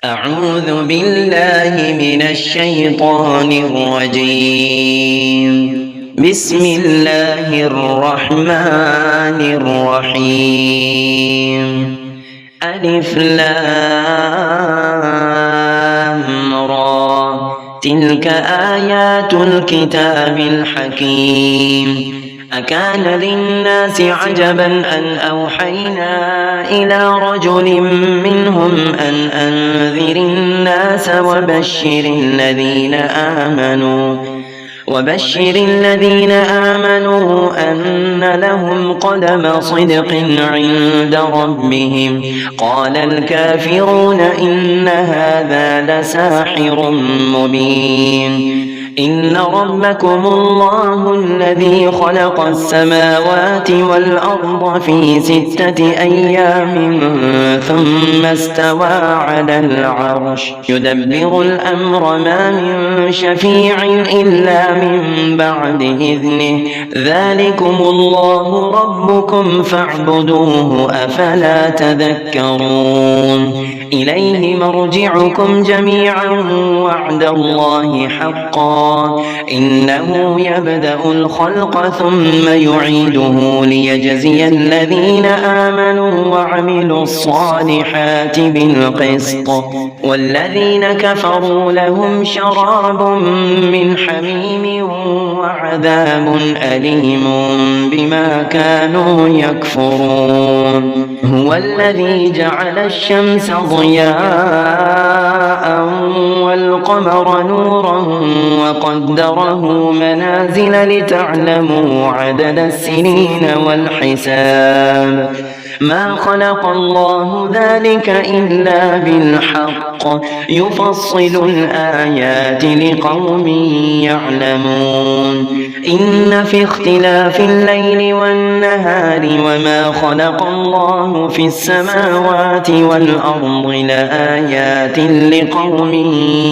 أعوذ بالله من الشيطان الرجيم. بسم الله الرحمن الرحيم. ألف لام را، تلك آيات الكتاب الحكيم. أكان للناس عجبا أن أوحينا إلى رجل منهم أن أنذر الناس وبشر الذين آمنوا أن لهم قدم صدق عند ربهم. قال الكافرون إن هذا لساحر مبين. إن ربكم الله الذي خلق السماوات والأرض في 6 أيام ثم استوى على العرش يدبر الأمر ما من شفيع إلا من بعد إذنه. ذلكم الله ربكم فاعبدوه أفلا تذكرون. إليه مرجعكم جميعا وعد الله حقا إنه يبدأ الخلق ثم يعيده ليجزي الذين آمنوا وعملوا الصالحات بالقسط والذين كفروا لهم شراب من حميم وعذاب أليم بما كانوا يكفرون. هو الذي جعل الشمس ضياء والقمر نورا وقدره منازل لتعلموا عدد السنين والحساب. ما خلق الله ذلك إلا بالحق يفصل الآيات لقوم يعلمون. إن في اختلاف الليل والنهار وما خلق الله في السماوات والأرض لآيات لقوم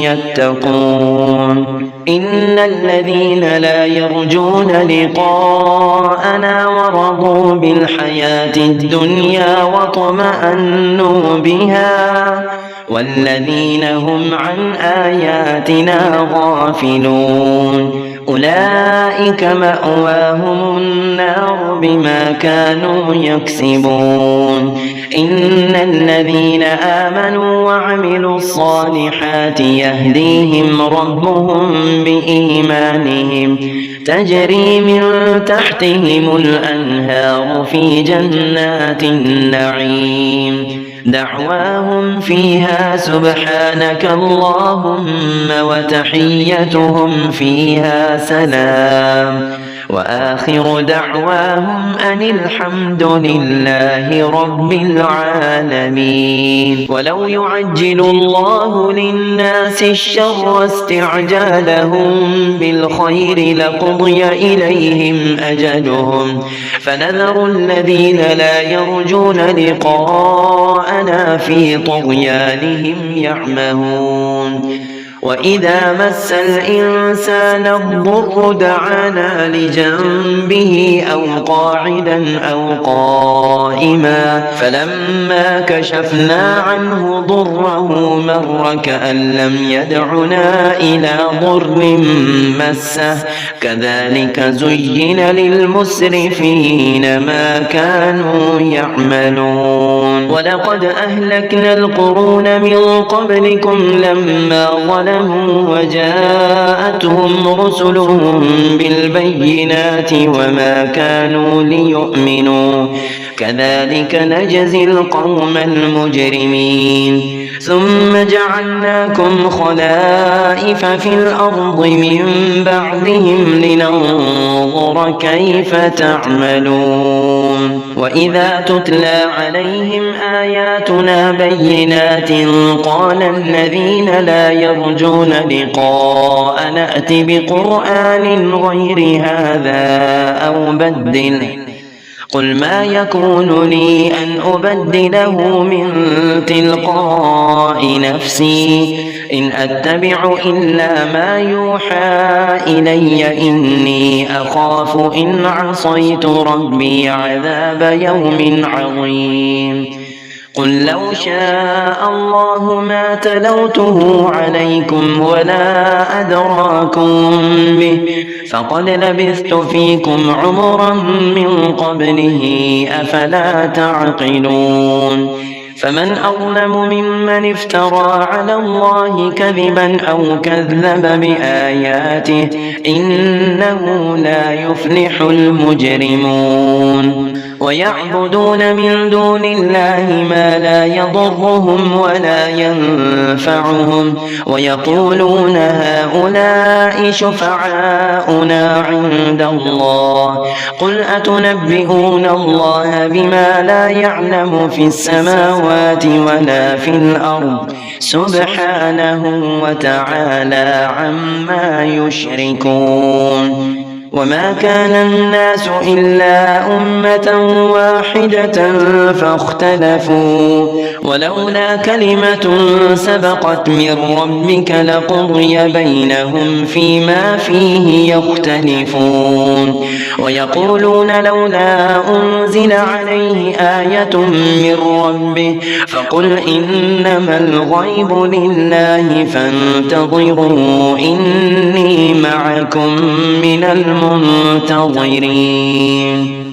يتقون. إن الذين لا يرجون لقاءنا ورضوا بالحياة الدنيا واطمأنوا بها والذين هم عن آياتنا غافلون أولئك مأواهم النار بما كانوا يكسبون. إن الذين آمنوا وعملوا الصالحات يهديهم ربهم بإيمانهم تجري من تحتهم الأنهار في جنات النعيم. دعواهم فيها سبحانك اللهم وتحيتهم فيها سلام وآخر دعواهم أن الحمد لله رب العالمين. ولو يعجل الله للناس الشر استعجالهم بالخير لقضي إليهم أجلهم فنذر الذين لا يرجون لقاءنا في طغيانهم يعمهون. وإذا مس الإنسان الضر دعانا لجنبه أو قاعدا أو قائما فلما كشفنا عنه ضره مر كأن لم يدعنا إلى ضر مسه كذلك زين للمسرفين ما كانوا يعملون. ولقد أهلكنا القرون من قبلكم لما ظلموا وجاءتهم رسلهم بالبينات وما كانوا ليؤمنوا كذلك نجزي القوم المجرمين. ثم جعلناكم خلائف في الأرض من بعدهم لننظر كيف تعملون. وإذا تتلى عليهم آياتنا بينات قال الذين لا يرجون لقاء نأت بقرآن غير هذا أو بدله قل ما يكون لي أن أبدله من تلقاء نفسي إن أتبع إلا ما يوحى إلي إني أخاف إن عصيت ربي عذاب يوم عظيم. قل لو شاء الله ما تلوته عليكم ولا أدراكم به فقد لبثت فيكم عمرا من قبله أفلا تعقلون فمن أظلم ممن افترى على الله كذبا أو كذب بآياته إنه لا يفلح المجرمون ويعبدون من دون الله ما لا يضرهم ولا ينفعهم ويقولون هؤلاء شفعاؤنا عند الله قل أتنبئون الله بما لا يعلم في السماوات ولا في الأرض سبحانه وتعالى عما يشركون وما كان الناس إلا أمة واحدة فاختلفوا ولولا كلمة سبقت من ربك لقضي بينهم فيما فيه يختلفون ويقولون لولا أنزل عليه آية من ربه فقل إنما الغيب لله فانتظروا إني معكم من المنتظرين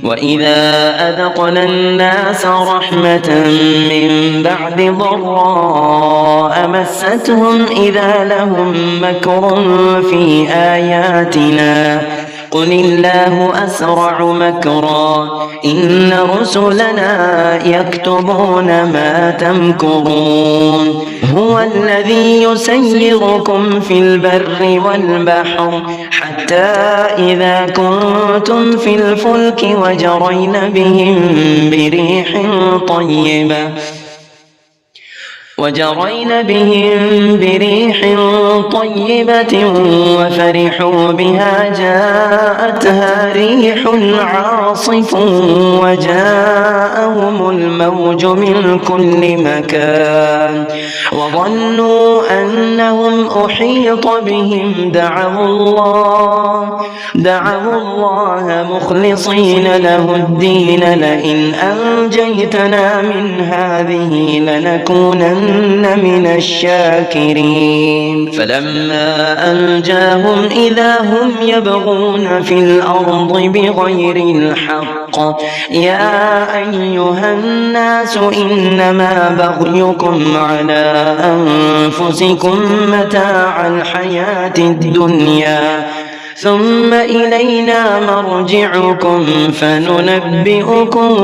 وإذا أذقنا الناس رحمة من بعد ضراء مستهم إذا لهم مكر في آياتنا قل الله أسرع مكرا إن رسلنا يكتبون ما تمكرون هو الذي يسيركم في البر والبحر حتى إذا كنتم في الفلك وجرين بهم بريح طيبة وفرحوا بها جاءتها ريح عاصف وجاءهم الموج من كل مكان وظنوا أنهم أحيط بهم دعوا الله مخلصين له الدين لئن أنجيتنا من هذه لنكونن من الشاكرين فلما أنجاهم إذا هم يبغون في الأرض بغير الحق يا أيها الناس إنما بغيكم على أنفسكم متاع الحياة الدنيا ثم إلينا مرجعكم فننبئكم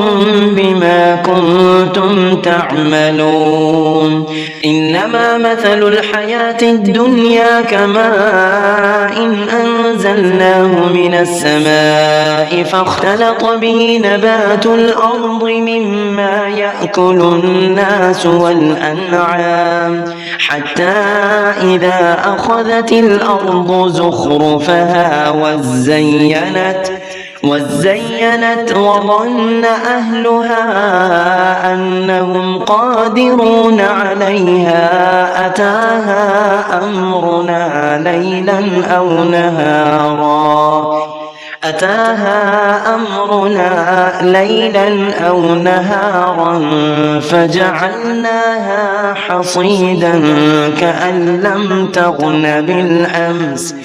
بما كنتم تعملون إنما مثل الحياة الدنيا كماء إن أنزلناه من السماء فاختلط به نبات الأرض مما يأكل الناس والأنعام حتى إذا أخذت الأرض زخرفها وزينت وظن أهلها أنهم قادرون عليها أتاها أمرنا ليلا أو نهارا فجعلناها حصيدا كأن لم تغن بالأمس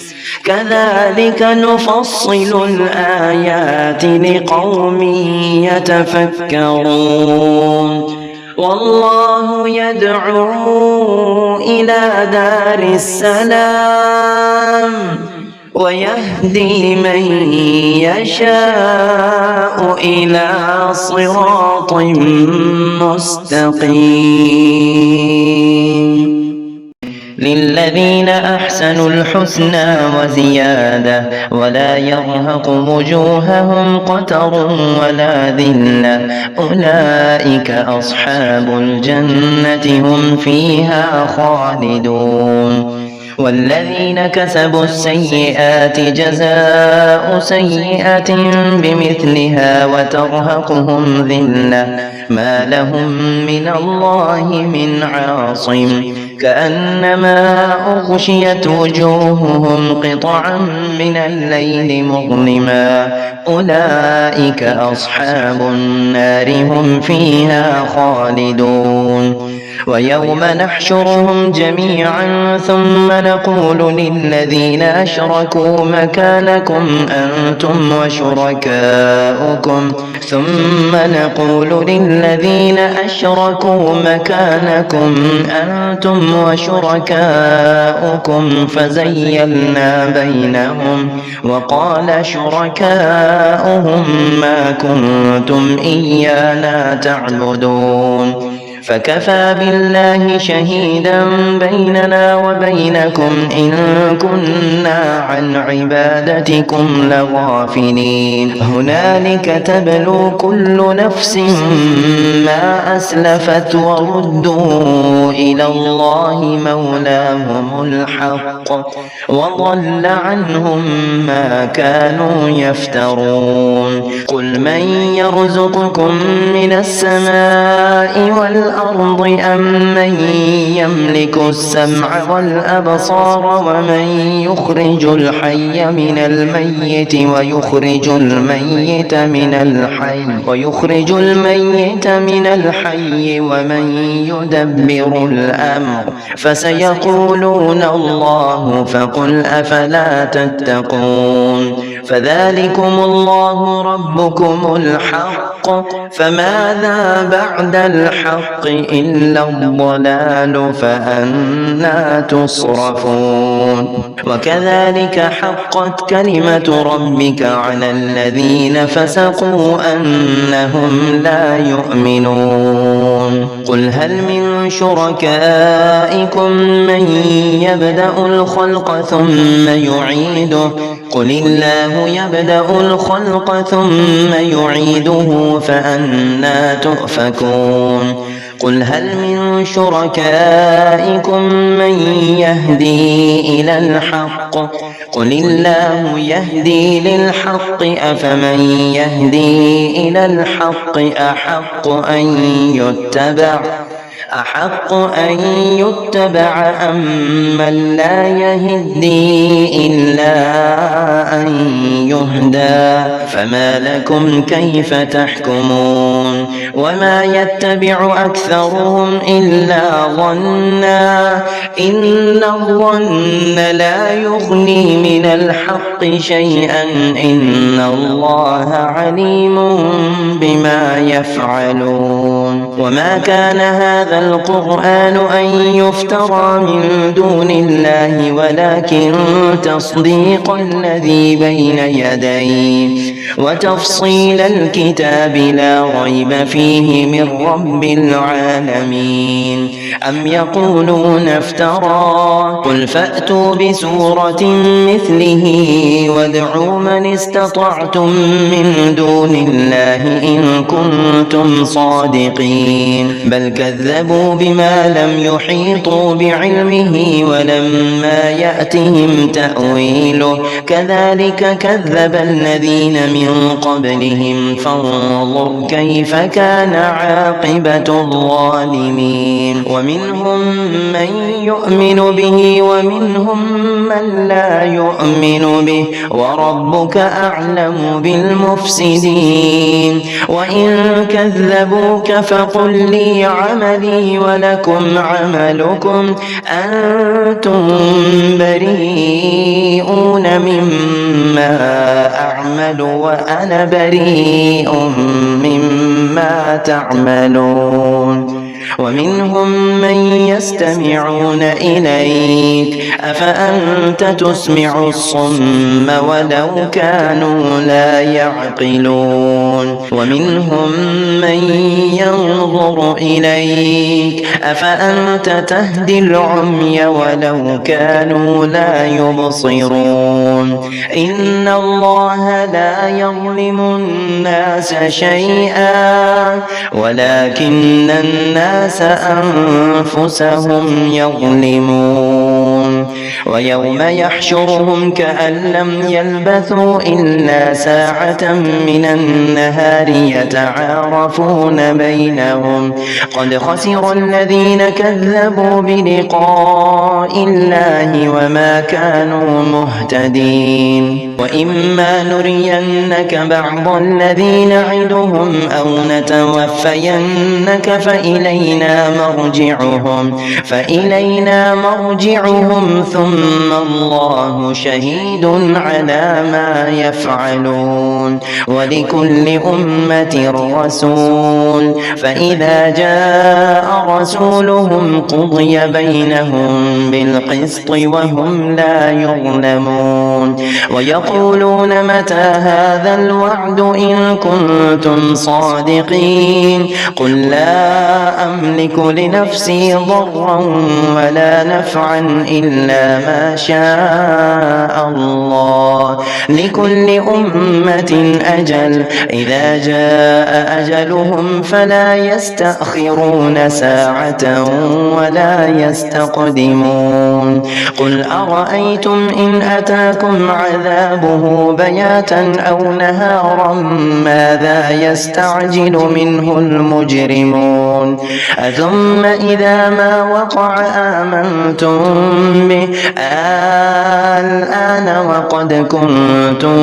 كذلك نفصل الآيات لقوم يتفكرون والله يدعو إلى دار السلام ويهدي من يشاء إلى صراط مستقيم للذين أحسنوا الحسنى وزيادة ولا يرهق وجوههم قتر ولا ذلة أولئك أصحاب الجنة هم فيها خالدون والذين كسبوا السيئات جزاء سيئة بمثلها وترهقهم ذلة ما لهم من الله من عاصم كأنما أغشيت وجوههم قطعا من الليل مظلما أولئك أصحاب النار هم فيها خالدون ويوم نحشرهم جميعا ثم نقول للذين أشركوا مكانكم أنتم وشركاؤكم فزيلنا بينهم وقال شركاؤهم ما كنتم إيانا تعبدون فكفى بالله شهيدا بيننا وبينكم إن كنا عن عبادتكم لغافلين هنالك تبلو كل نفس ما أسلفت وردوا إلى الله مولاهم الحق وضل عنهم ما كانوا يفترون قل من يرزقكم من السماء والأرض أم من يملك السمع والأبصار ومن يخرج الحي من الميت ويخرج الميت من الحي ومن يدبر الأمر فسيقولون الله فقل أفلا تتقون فذلكم الله ربكم الحق فماذا بعد الحق إلا الضلال فأنى تصرفون وكذلك حقت كلمة ربك على الذين فسقوا أنهم لا يؤمنون قل هل من شركائكم من يبدأ الخلق ثم يعيده قل الله يبدأ الخلق ثم يعيده فأنى تؤفكون قل هل من شركائكم من يهدي إلى الحق قل الله يهدي للحق أفمن يهدي إلى الحق أحق أن يتبع أم من لا يهدي إلا أن يهدى فما لكم كيف تحكمون وما يتبع أكثرهم إلا ظنا إن الظن لا يغني من الحق شيئا إن الله عليم بما يفعلون وما كان هذا القرآن أن يفترى من دون الله ولكن تصديق الذي بين يديه وتفصيل الكتاب لا ريب فيه من رب العالمين أم يقولون افترى قل فأتوا بسورة مثله وادعوا من استطعتم من دون الله إن كنتم صادقين بل كذبوا بما لم يحيطوا بعلمه ولما يأتهم تأويله كذلك كذب الذين من قبلهم فانظر كيف كان عاقبة الظالمين ومنهم من يؤمن به ومنهم من لا يؤمن به وربك أعلم بالمفسدين وإن كذبوك فقل لي عملي ولكم عملكم أنتم بريئون مما أعمل وأنا بريء مما تعملون ومنهم من يستمعون إليك أفأنت تسمع الصم ولو كانوا لا يعقلون ومنهم من ينظر إليك أفأنت تهدي العمي ولو كانوا لا يبصرون إن الله لا يظلم الناس شيئا ولكن الناس أنفسهم يظلمون ويوم يحشرهم كأن لم يلبثوا إلا ساعة من النهار يتعارفون بينهم قد خسر الذين كذبوا بلقاء الله وما كانوا مهتدين وإما نرينك بعض الذي نعدهم أو نتوفينك فإلينا مرجعهم ثم الله شهيد على ما يفعلون ولكل أمة رسول فإذا جاء رسولهم قضي بينهم بالقسط وهم لا يظلمون ويقولون متى هذا الوعد إن كنتم صادقين قل لا أملك لنفسي ضرا ولا نفعا إلا ما شاء الله لكل أمة أجل إذا جاء أجلهم فلا يستأخرون ساعة ولا يستقدمون قل أرأيتم إن أتاكم عذابه بياتا أو نهارا ماذا يستعجل منه المجرمون ثم إذا ما وقع آمنتم به الآن وقد كنتم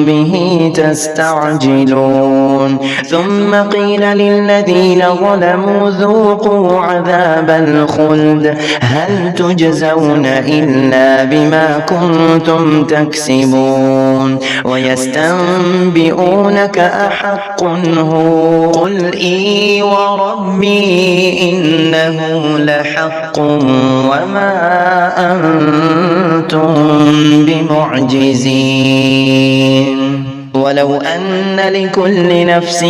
به تستعجلون ثم قيل للذين ظلموا ذوقوا عذاب الخلد هل تجزون إلا بما كنتم تكسبون ويستنبئونك أحق هو قل إي وربي إنه لحق وما أنتم بمعجزين ولو أن لكل نفس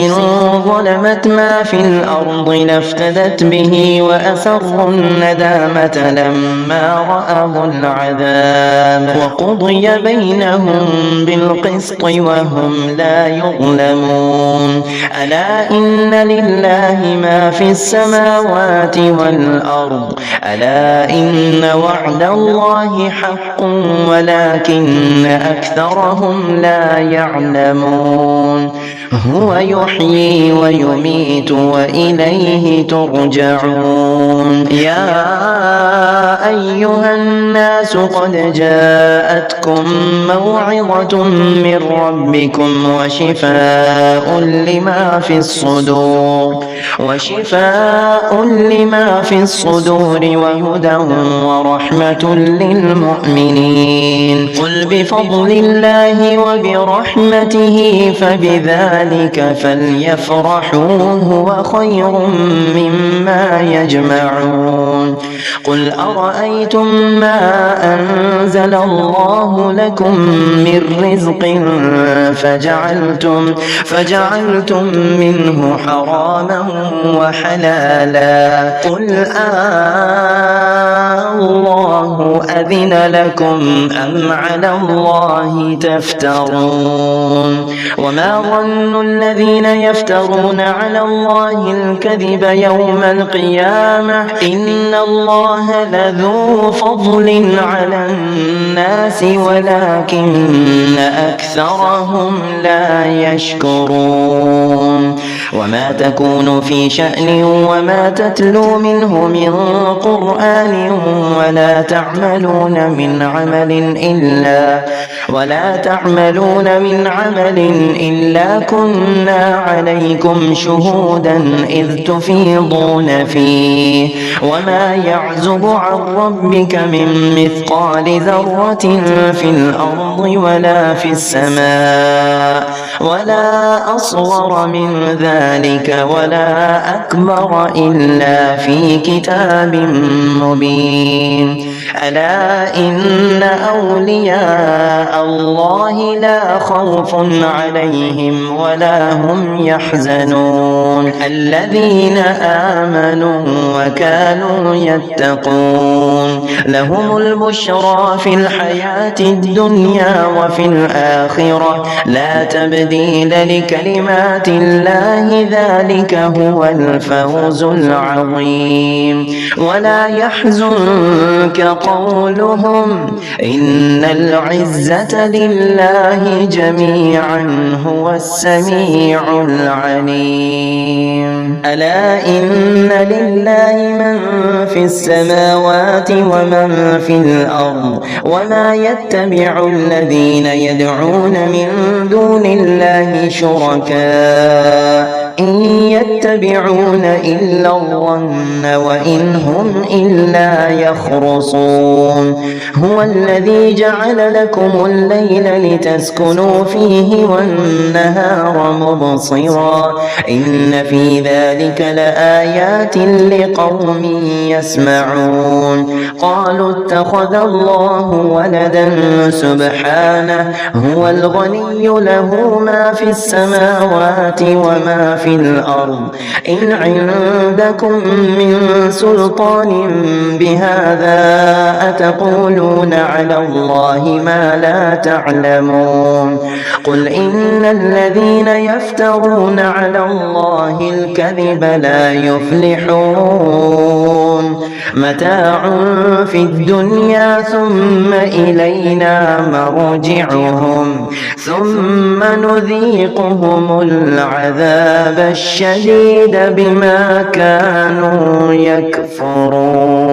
ظلمت ما في الأرض لافتدت به وأسروا الندامة لما رأوا العذاب وقضي بينهم بالقسط وهم لا يظلمون ألا إن لله ما في السماوات والأرض ألا إن وعد الله حق ولكن أكثرهم لا يعلمون هو يحيي ويميت وإليه ترجعون يا أيها الناس قد جاءتكم موعظة من ربكم وشفاء لما في الصدور وهدى ورحمة للمؤمنين قل بفضل الله وبرحمته فبذلك فليفرحوا هو خير مما يجمعون قل أرأيتم ما أنزل الله لكم من رزق فجعلتم منه حراما وحلالا قل الله أذن لكم أم على الله تفترون وما ظن الذين يفترون على الله الكذب يوم القيامة إن الله لذو فضل على الناس ولكن أكثرهم لا يشكرون وما تكون في شأن وما تتلو منه من قرآن ولا تعملون من عمل إلا كنا عليكم شهودا إذ تفيضون فيه وما يعزب عن ربك من مثقال ذرة في الأرض ولا في السماء ولا أصغر من ذلك ولا أكبر إلا في كتاب مبين ألا إن أولياء الله لا خوف عليهم ولا هم يحزنون الذين آمنوا وكانوا يتقون لهم البشرى في الحياة الدنيا وفي الآخرة لا تبديل لكلمات الله ذلك هو الفوز العظيم ولا يحزنك قولهم إن العزة لله جميعا هو السميع العليم ألا إن لله من في السماوات ومن في الأرض وما يتبع الذين يدعون من دون الله شركاء إن يتبعون إلا الظن وإن هم إلا يخرصون هو الذي جعل لكم الليل لتسكنوا فيه والنهار مبصرا إن في ذلك لآيات لقوم يسمعون قالوا اتخذ الله ولدا سبحانه هو الغني له ما في السماوات وما في الأرض إن عندكم من سلطان بهذا أتقولون على الله ما لا تعلمون قل إن الذين يفترون على الله الكذب لا يفلحون متاع في الدنيا ثم إلينا مرجعهم ثم نذيقهم العذاب الشديد بما كانوا يكفرون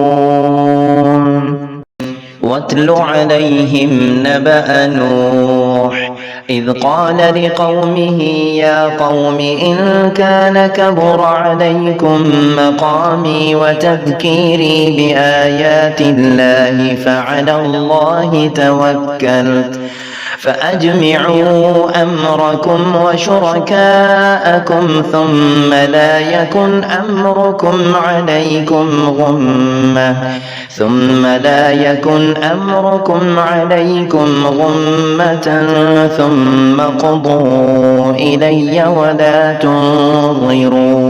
واتل عليهم نبأ نوح إذ قال لقومه يا قوم إن كان كبر عليكم مقامي وتذكيري بآيات الله فعلى الله توكلت فأجمعوا أمركم وشركاءكم ثم لا يكن أمركم عليكم غمة ثم قضوا إلي ولا تنظرون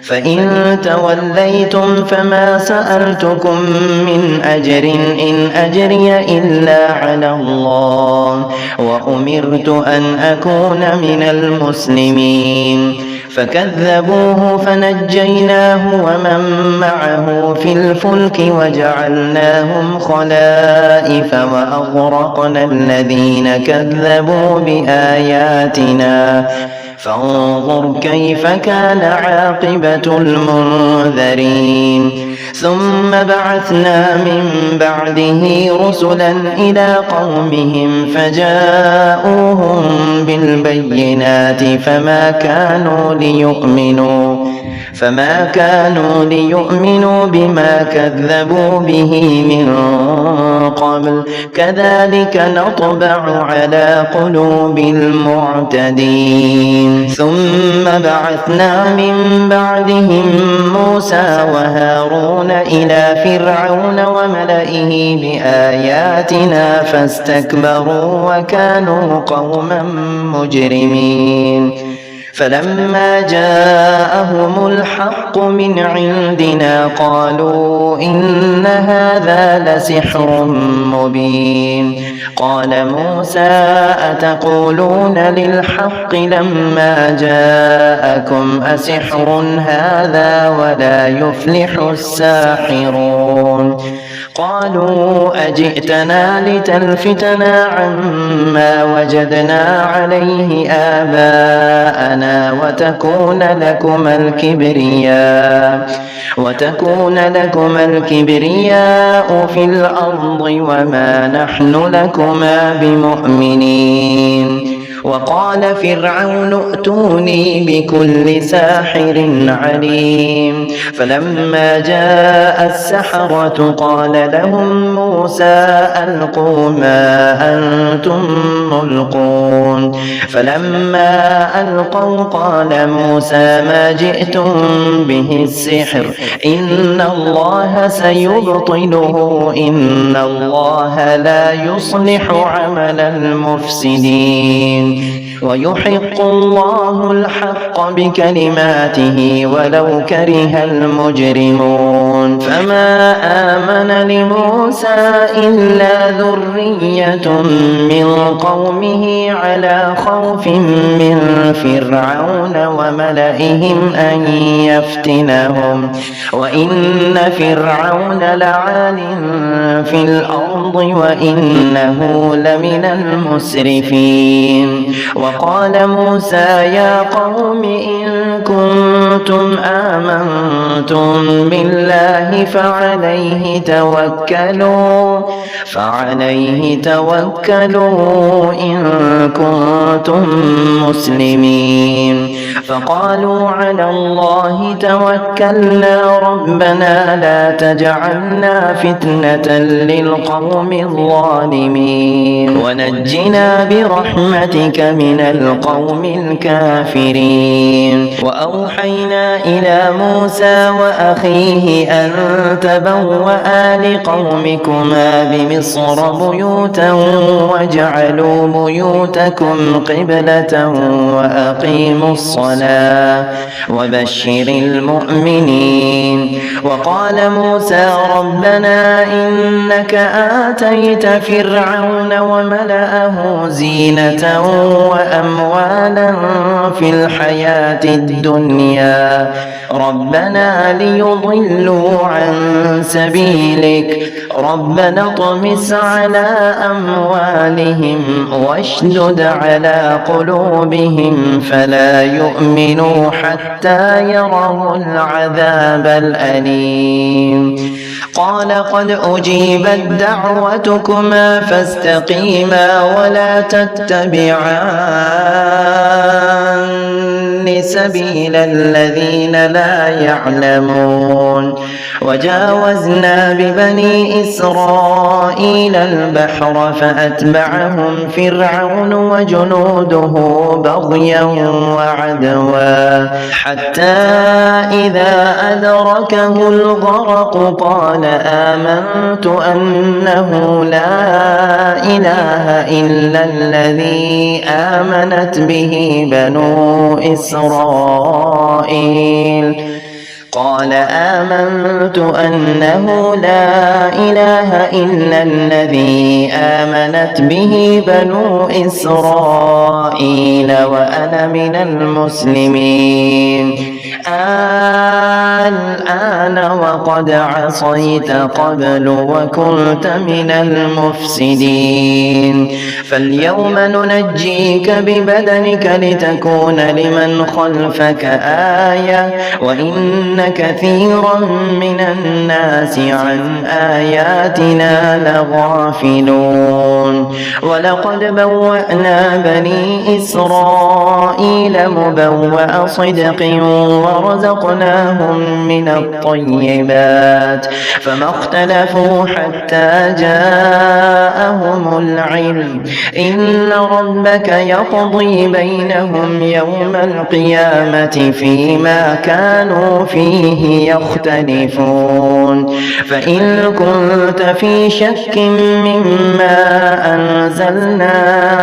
فإن توليتم فما سألتكم من أجر إن أجري إلا على الله وأمرت أن أكون من المسلمين فكذبوه فنجيناه ومن معه في الفلك وجعلناهم خلائف وأغرقنا الذين كذبوا بآياتنا فانظر كيف كان عاقبة المنذرين ثم بعثنا من بعده رسلا إلى قومهم فجاءوهم بالبينات فما كانوا ليؤمنوا بما كذبوا به من قبل كذلك نطبع على قلوب المعتدين ثم بعثنا من بعدهم موسى وهارون إلى فرعون وملئه بآياتنا فاستكبروا وكانوا قوما مجرمين فلما جاءهم الحق من عندنا قالوا إن هذا لسحر مبين قال موسى أتقولون للحق لما جاءكم أسحر هذا ولا يفلح الساحرون قالوا أجئتنا لتلفتنا عما وجدنا عليه آباءنا وتكون لكما الكبرياء في الأرض وما نحن لكما بمؤمنين وقال فرعون ائتوني بكل ساحر عليم فلما جاء السحرة قال لهم موسى ألقوا ما أنتم ملقون فلما ألقوا قال موسى ما جئتم به السحر إن الله سيبطله إن الله لا يصلح عمل المفسدين ويحق الله الحق بكلماته ولو كره المجرمون فما آمن لموسى إلا ذرية من قومه على خوف من فرعون وملئهم أن يفتنهم وإن فرعون لعال في الأرض وإنه لمن المسرفين وقال موسى يا قوم إن كنتم آمنتم بالله فعليه توكلوا إن كنتم مسلمين فقالوا على الله توكلنا ربنا لا تجعلنا فتنة للقوم الظالمين ونجنا برحمتك من القوم الكافرين وأوحينا إلى موسى وأخيه أن تبوأ لقومكما بمصر بيوتا واجعلوا بيوتكم قبلة وأقيموا الصلاة وبشر المؤمنين وقال موسى ربنا إنك آتيت فرعون وملأه زينة وأموالا في الحياة الدنيا ربنا ليضلوا عن سبيلك ربنا اطمس على أموالهم واشدد على قلوبهم فلا يؤمنوا حتى يروا العذاب الأليم قال قد أجيبت دعوتكما فاستقيما ولا تتبعان سبيل الذين لا يعلمون وجاوزنا ببني إسرائيل البحر فأتبعهم فرعون وجنوده بغيا وعدوا حتى إذا أدركه الغرق قال آمنت أنه لا إله إلا الذي آمنت به بنو إسرائيل قال آمنت أنه لا إله إلا الذي آمنت به بنو إسرائيل وأنا من المسلمين الآن وقد عصيت قبل وكنت من المفسدين فاليوم ننجيك ببدنك لتكون لمن خلفك آية وإن كثيرا من الناس عن آياتنا لغافلون ولقد بوأنا بني إسرائيل مبوأ صدق ورزقناهم من الطيبات فما اختلفوا حتى جاءهم العلم إن ربك يقضي بينهم يوم القيامة فيما كانوا فيه يختلفون فإن كنت في شك مما أنزلنا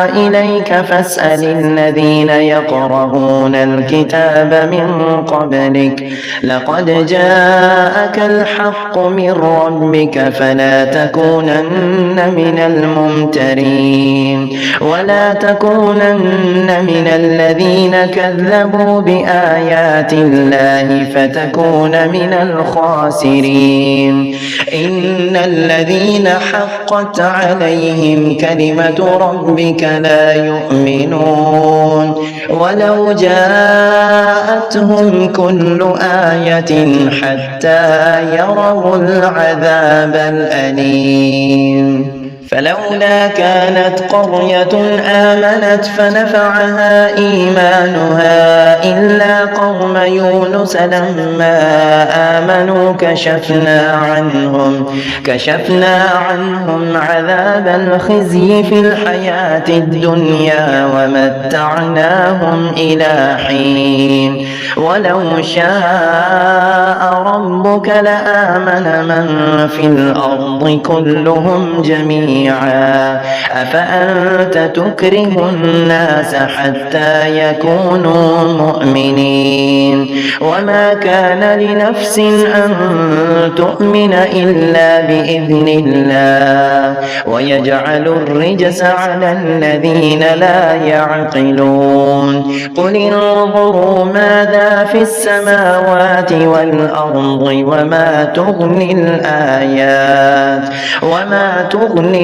إليك فاسأل الذين يقرؤون الكتاب من قبلك لقد جاءك الحق من ربك فلا تكونن من الممترين ولا تكونن من الذين كذبوا بآيات الله فتكون من الخاسرين إن الذين حقت عليهم كلمة ربك لا يؤمنون ولو جاءتهم كل آية حتى يروا العذاب الأليم فلولا كانت قرية آمنت فنفعها إيمانها إلا قوم يونس لما آمنوا كشفنا عنهم عذاب الخزي في الحياة الدنيا ومتعناهم إلى حين ولو شاء ربك لآمن من في الأرض كلهم جميعا جميعا أفأنت تكره الناس حتى يكونوا مؤمنين وما كان لنفس أن تؤمن إلا بإذن الله ويجعل الرجس على الذين لا يعقلون قل انظروا ماذا في السماوات والأرض وما تغني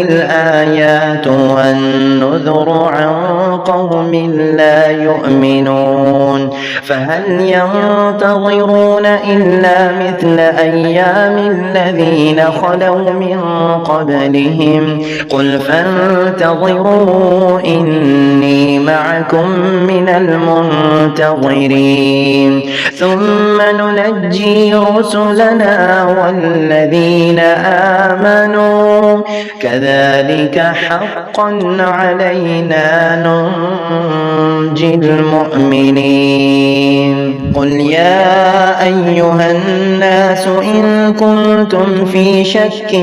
الآيات والنذر عن قوم لا يؤمنون فهل ينتظرون إلا مثل أيام الذين خلوا من قبلهم قل فانتظروا إني معكم من المنتظرين ثم ننجي رسلنا والذين آمنوا كذلك حقا علينا ننجي المؤمنين قل يا أيها الناس إن كنتم في شك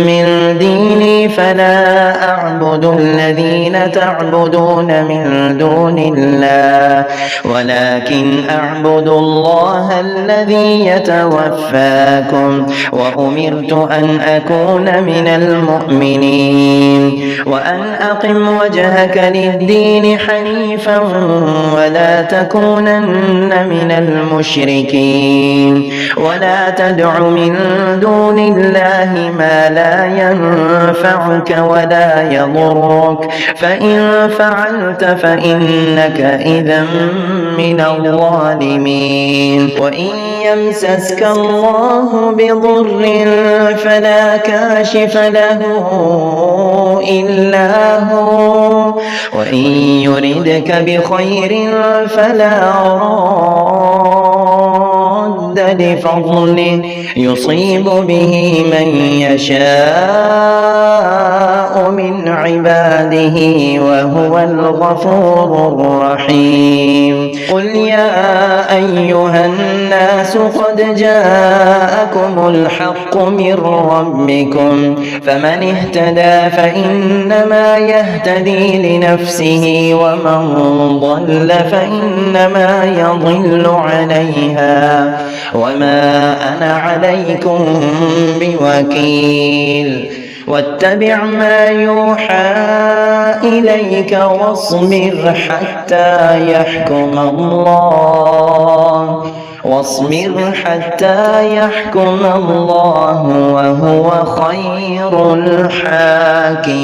من ديني فلا أعبد الذين تعبدون من دون الله ولكن أعبد الله الذي يتوفاكم وأمرت أن أكون من المؤمنين وأن أقم وجهك للدين حنيفا ولا تكونن من المشركين ولا تدع من دون الله ما لا ينفعك ولا يضرك فإن فعلت فإنك إذا من الظالمين وإن يمسسك الله بضر فلا كاشف له إلا هو وإن يردك بخير فلا راد لفضله يصيب به من يشاء من عباده وهو الغفور الرحيم قل يا أيها الناس قد جاءكم الحق من ربكم فمن اهتدى فإنما يهتدي لنفسه ومن ضل فإنما يضل عليها وما أنا عليكم بوكيل واتبع ما يوحى إليك واصبر حتى يحكم الله وهو خير الحاكمين.